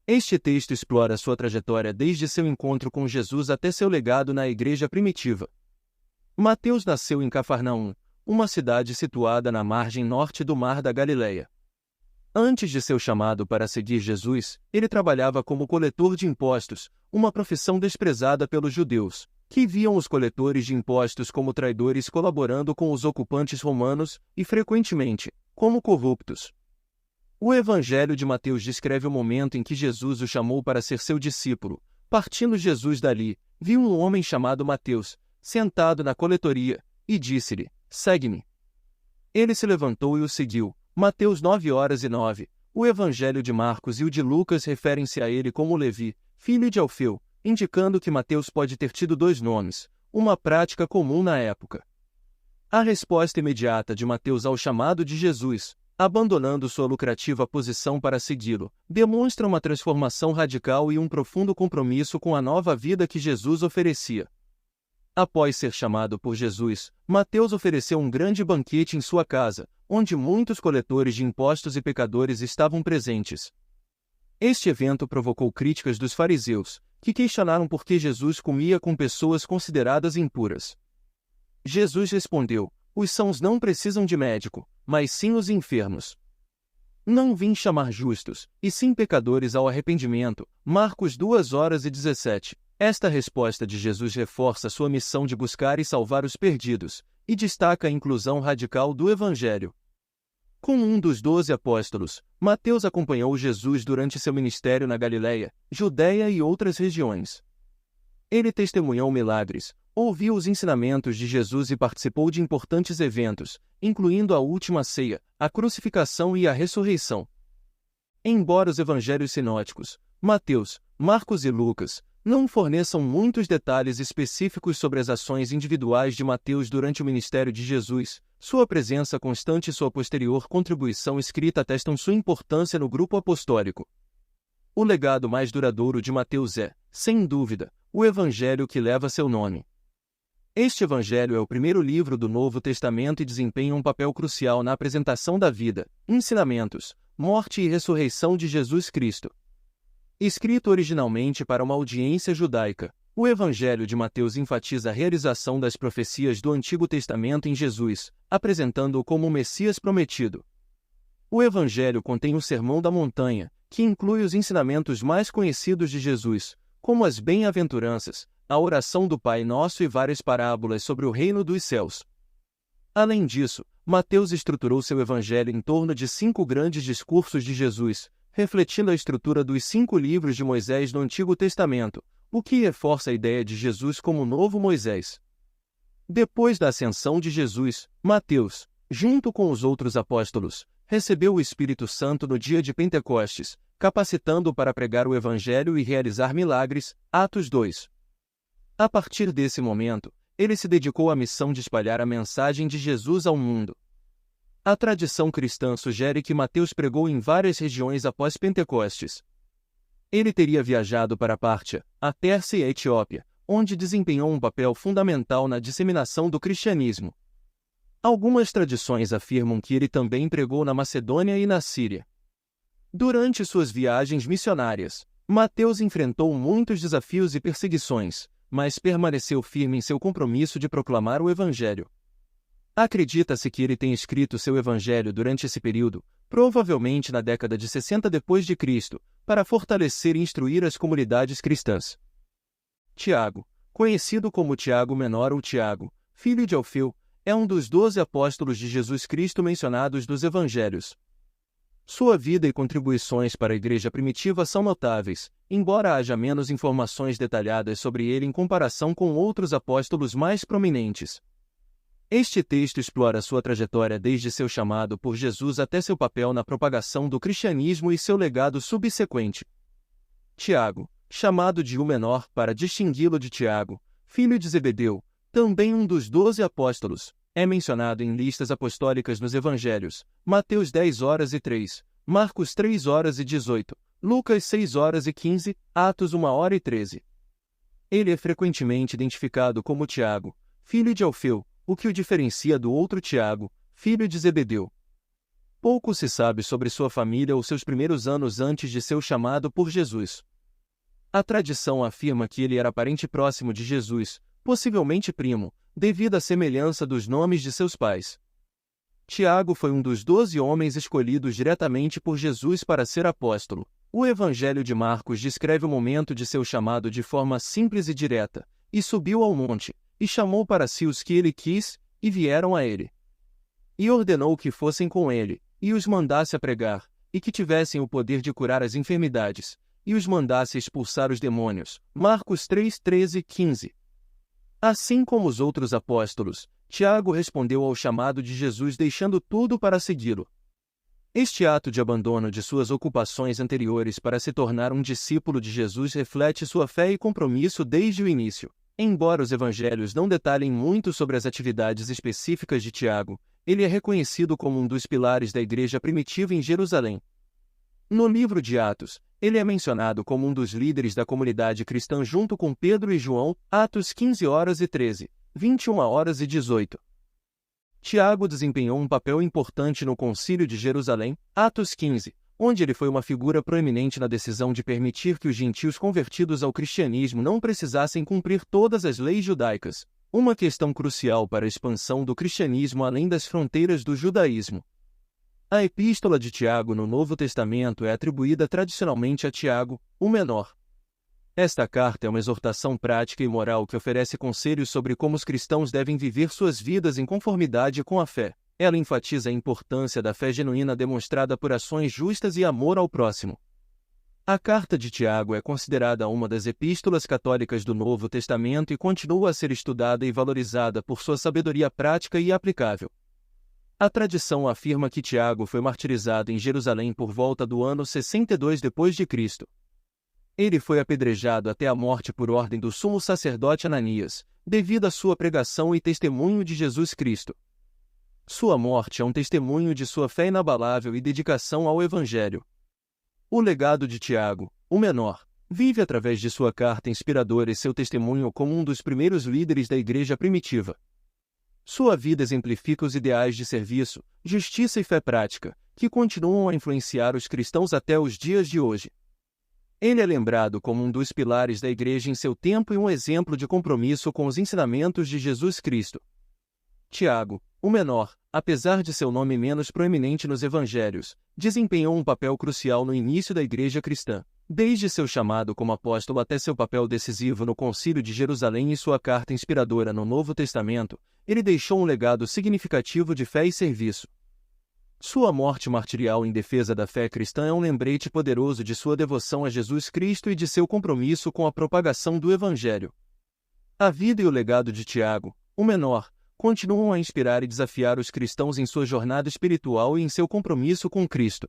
Este texto explora sua trajetória desde seu encontro com Jesus até seu legado na igreja primitiva. Mateus nasceu em Cafarnaum, uma cidade situada na margem norte do Mar da Galileia. Antes de seu chamado para seguir Jesus, ele trabalhava como coletor de impostos, uma profissão desprezada pelos judeus, que viam os coletores de impostos como traidores colaborando com os ocupantes romanos e, frequentemente, como corruptos. O Evangelho de Mateus descreve o momento em que Jesus o chamou para ser seu discípulo. Partindo Jesus dali, viu um homem chamado Mateus, sentado na coletoria, e disse-lhe: "Segue-me." Ele se levantou e o seguiu. Mateus 9:09. O Evangelho de Marcos e o de Lucas referem-se a ele como Levi, filho de Alfeu, indicando que Mateus pode ter tido 2 nomes, uma prática comum na época. A resposta imediata de Mateus ao chamado de Jesus: abandonando sua lucrativa posição para segui-lo, demonstra uma transformação radical e um profundo compromisso com a nova vida que Jesus oferecia. Após ser chamado por Jesus, Mateus ofereceu um grande banquete em sua casa, onde muitos coletores de impostos e pecadores estavam presentes. Este evento provocou críticas dos fariseus, que questionaram por que Jesus comia com pessoas consideradas impuras. Jesus respondeu: os sãos não precisam de médico, mas sim os enfermos. Não vim chamar justos, e sim pecadores ao arrependimento. Marcos 2:17. Esta resposta de Jesus reforça sua missão de buscar e salvar os perdidos, e destaca a inclusão radical do Evangelho. Como um dos 12 apóstolos, Mateus acompanhou Jesus durante seu ministério na Galileia, Judeia e outras regiões. Ele testemunhou milagres, ouviu os ensinamentos de Jesus e participou de importantes eventos, incluindo a última ceia, a crucificação e a ressurreição. Embora os evangelhos sinóticos, Mateus, Marcos e Lucas, não forneçam muitos detalhes específicos sobre as ações individuais de Mateus durante o ministério de Jesus, sua presença constante e sua posterior contribuição escrita atestam sua importância no grupo apostólico. O legado mais duradouro de Mateus é, sem dúvida, o evangelho que leva seu nome. Este evangelho é o primeiro livro do Novo Testamento e desempenha um papel crucial na apresentação da vida, ensinamentos, morte e ressurreição de Jesus Cristo. Escrito originalmente para uma audiência judaica, o Evangelho de Mateus enfatiza a realização das profecias do Antigo Testamento em Jesus, apresentando-o como o Messias prometido. O Evangelho contém o Sermão da Montanha, que inclui os ensinamentos mais conhecidos de Jesus, como as bem-aventuranças, a oração do Pai Nosso e várias parábolas sobre o reino dos céus. Além disso, Mateus estruturou seu Evangelho em torno de 5 grandes discursos de Jesus, refletindo a estrutura dos 5 livros de Moisés no Antigo Testamento, o que reforça a ideia de Jesus como o novo Moisés. Depois da ascensão de Jesus, Mateus, junto com os outros apóstolos, recebeu o Espírito Santo no dia de Pentecostes, capacitando-o para pregar o Evangelho e realizar milagres. Atos 2. A partir desse momento, ele se dedicou à missão de espalhar a mensagem de Jesus ao mundo. A tradição cristã sugere que Mateus pregou em várias regiões após Pentecostes. Ele teria viajado para Pártia, a Pérsia e a Etiópia, onde desempenhou um papel fundamental na disseminação do cristianismo. Algumas tradições afirmam que ele também pregou na Macedônia e na Síria. Durante suas viagens missionárias, Mateus enfrentou muitos desafios e perseguições, mas permaneceu firme em seu compromisso de proclamar o Evangelho. Acredita-se que ele tenha escrito seu Evangelho durante esse período, provavelmente na década de 60 d.C., para fortalecer e instruir as comunidades cristãs. Tiago, conhecido como Tiago Menor ou Tiago, filho de Alfeu, é um dos 12 apóstolos de Jesus Cristo mencionados nos Evangelhos. Sua vida e contribuições para a igreja primitiva são notáveis, embora haja menos informações detalhadas sobre ele em comparação com outros apóstolos mais prominentes. Este texto explora sua trajetória desde seu chamado por Jesus até seu papel na propagação do cristianismo e seu legado subsequente. Tiago, chamado de o Menor para distingui-lo de Tiago, filho de Zebedeu, também um dos 12 apóstolos, é mencionado em listas apostólicas nos Evangelhos, Mateus 10:03, Marcos 3:18, Lucas 6:15, Atos 1:13. Ele é frequentemente identificado como Tiago, filho de Alfeu, o que o diferencia do outro Tiago, filho de Zebedeu. Pouco se sabe sobre sua família ou seus primeiros anos antes de seu chamado por Jesus. A tradição afirma que ele era parente próximo de Jesus, possivelmente primo, devido à semelhança dos nomes de seus pais. Tiago foi um dos 12 homens escolhidos diretamente por Jesus para ser apóstolo. O Evangelho de Marcos descreve o momento de seu chamado de forma simples e direta: e subiu ao monte, e chamou para si os que ele quis, e vieram a ele. E ordenou que fossem com ele, e os mandasse a pregar, e que tivessem o poder de curar as enfermidades, e os mandasse expulsar os demônios. Marcos 3:13-15. Assim como os outros apóstolos, Tiago respondeu ao chamado de Jesus deixando tudo para segui-lo. Este ato de abandono de suas ocupações anteriores para se tornar um discípulo de Jesus reflete sua fé e compromisso desde o início. Embora os evangelhos não detalhem muito sobre as atividades específicas de Tiago, ele é reconhecido como um dos pilares da igreja primitiva em Jerusalém. No livro de Atos, ele é mencionado como um dos líderes da comunidade cristã junto com Pedro e João, Atos 15h13, 21h18. Tiago desempenhou um papel importante no Concílio de Jerusalém, Atos 15, onde ele foi uma figura proeminente na decisão de permitir que os gentios convertidos ao cristianismo não precisassem cumprir todas as leis judaicas, uma questão crucial para a expansão do cristianismo além das fronteiras do judaísmo. A Epístola de Tiago no Novo Testamento é atribuída tradicionalmente a Tiago, o menor. Esta carta é uma exortação prática e moral que oferece conselhos sobre como os cristãos devem viver suas vidas em conformidade com a fé. Ela enfatiza a importância da fé genuína demonstrada por ações justas e amor ao próximo. A carta de Tiago é considerada uma das epístolas católicas do Novo Testamento e continua a ser estudada e valorizada por sua sabedoria prática e aplicável. A tradição afirma que Tiago foi martirizado em Jerusalém por volta do ano 62 d.C. Ele foi apedrejado até a morte por ordem do sumo sacerdote Ananias, devido à sua pregação e testemunho de Jesus Cristo. Sua morte é um testemunho de sua fé inabalável e dedicação ao Evangelho. O legado de Tiago, o menor, vive através de sua carta inspiradora e seu testemunho como um dos primeiros líderes da igreja primitiva. Sua vida exemplifica os ideais de serviço, justiça e fé prática, que continuam a influenciar os cristãos até os dias de hoje. Ele é lembrado como um dos pilares da igreja em seu tempo e um exemplo de compromisso com os ensinamentos de Jesus Cristo. Tiago, o menor, apesar de seu nome menos proeminente nos evangelhos, desempenhou um papel crucial no início da igreja cristã, desde seu chamado como apóstolo até seu papel decisivo no Concílio de Jerusalém e sua carta inspiradora no Novo Testamento. Ele deixou um legado significativo de fé e serviço. Sua morte martirial em defesa da fé cristã é um lembrete poderoso de sua devoção a Jesus Cristo e de seu compromisso com a propagação do Evangelho. A vida e o legado de Tiago, o menor, continuam a inspirar e desafiar os cristãos em sua jornada espiritual e em seu compromisso com Cristo.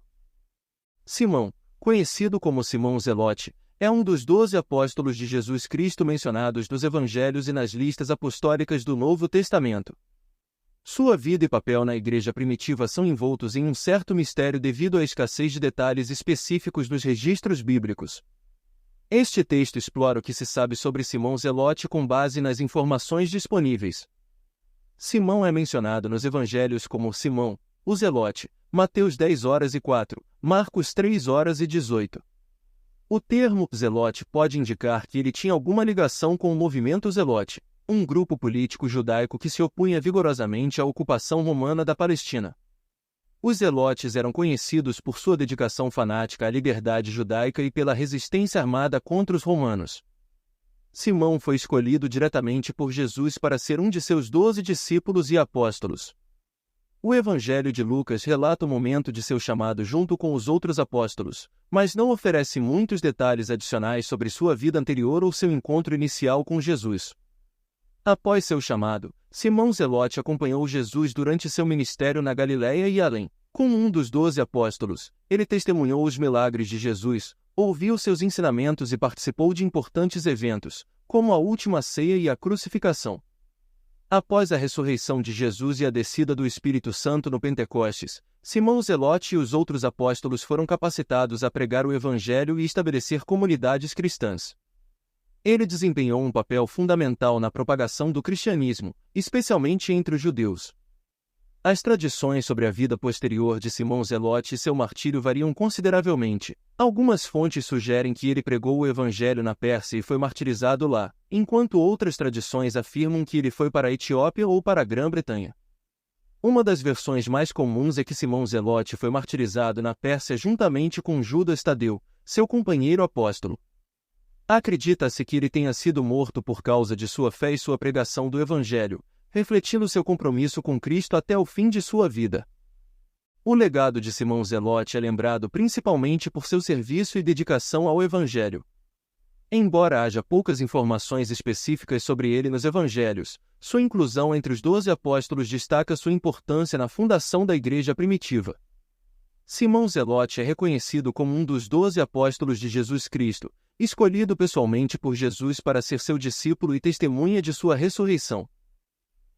Simão, conhecido como Simão Zelote, é um dos 12 apóstolos de Jesus Cristo mencionados nos Evangelhos e nas listas apostólicas do Novo Testamento. Sua vida e papel na igreja primitiva são envoltos em um certo mistério devido à escassez de detalhes específicos nos registros bíblicos. Este texto explora o que se sabe sobre Simão Zelote com base nas informações disponíveis. Simão é mencionado nos evangelhos como Simão, o Zelote, Mateus 10h04, Marcos 3h18. O termo Zelote pode indicar que ele tinha alguma ligação com o movimento Zelote, um grupo político judaico que se opunha vigorosamente à ocupação romana da Palestina. Os zelotes eram conhecidos por sua dedicação fanática à liberdade judaica e pela resistência armada contra os romanos. Simão foi escolhido diretamente por Jesus para ser um de seus 12 discípulos e apóstolos. O Evangelho de Lucas relata o momento de seu chamado junto com os outros apóstolos, mas não oferece muitos detalhes adicionais sobre sua vida anterior ou seu encontro inicial com Jesus. Após seu chamado, Simão Zelote acompanhou Jesus durante seu ministério na Galiléia e além. Como um dos 12 apóstolos, ele testemunhou os milagres de Jesus, ouviu seus ensinamentos e participou de importantes eventos, como a última ceia e a crucificação. Após a ressurreição de Jesus e a descida do Espírito Santo no Pentecostes, Simão Zelote e os outros apóstolos foram capacitados a pregar o Evangelho e estabelecer comunidades cristãs. Ele desempenhou um papel fundamental na propagação do cristianismo, especialmente entre os judeus. As tradições sobre a vida posterior de Simão Zelote e seu martírio variam consideravelmente. Algumas fontes sugerem que ele pregou o Evangelho na Pérsia e foi martirizado lá, enquanto outras tradições afirmam que ele foi para a Etiópia ou para a Grã-Bretanha. Uma das versões mais comuns é que Simão Zelote foi martirizado na Pérsia juntamente com Judas Tadeu, seu companheiro apóstolo. Acredita-se que ele tenha sido morto por causa de sua fé e sua pregação do Evangelho, refletindo seu compromisso com Cristo até o fim de sua vida. O legado de Simão Zelote é lembrado principalmente por seu serviço e dedicação ao Evangelho. Embora haja poucas informações específicas sobre ele nos Evangelhos, sua inclusão entre os 12 apóstolos destaca sua importância na fundação da igreja primitiva. Simão Zelote é reconhecido como um dos 12 apóstolos de Jesus Cristo, escolhido pessoalmente por Jesus para ser seu discípulo e testemunha de sua ressurreição.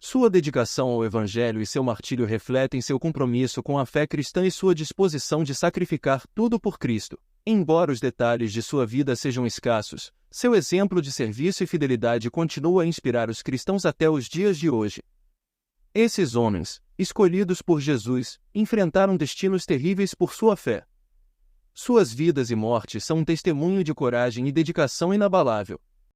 Sua dedicação ao Evangelho e seu martírio refletem seu compromisso com a fé cristã e sua disposição de sacrificar tudo por Cristo. Embora os detalhes de sua vida sejam escassos, seu exemplo de serviço e fidelidade continua a inspirar os cristãos até os dias de hoje. Esses homens, escolhidos por Jesus, enfrentaram destinos terríveis por sua fé. Suas vidas e mortes são um testemunho de coragem e dedicação inabalável.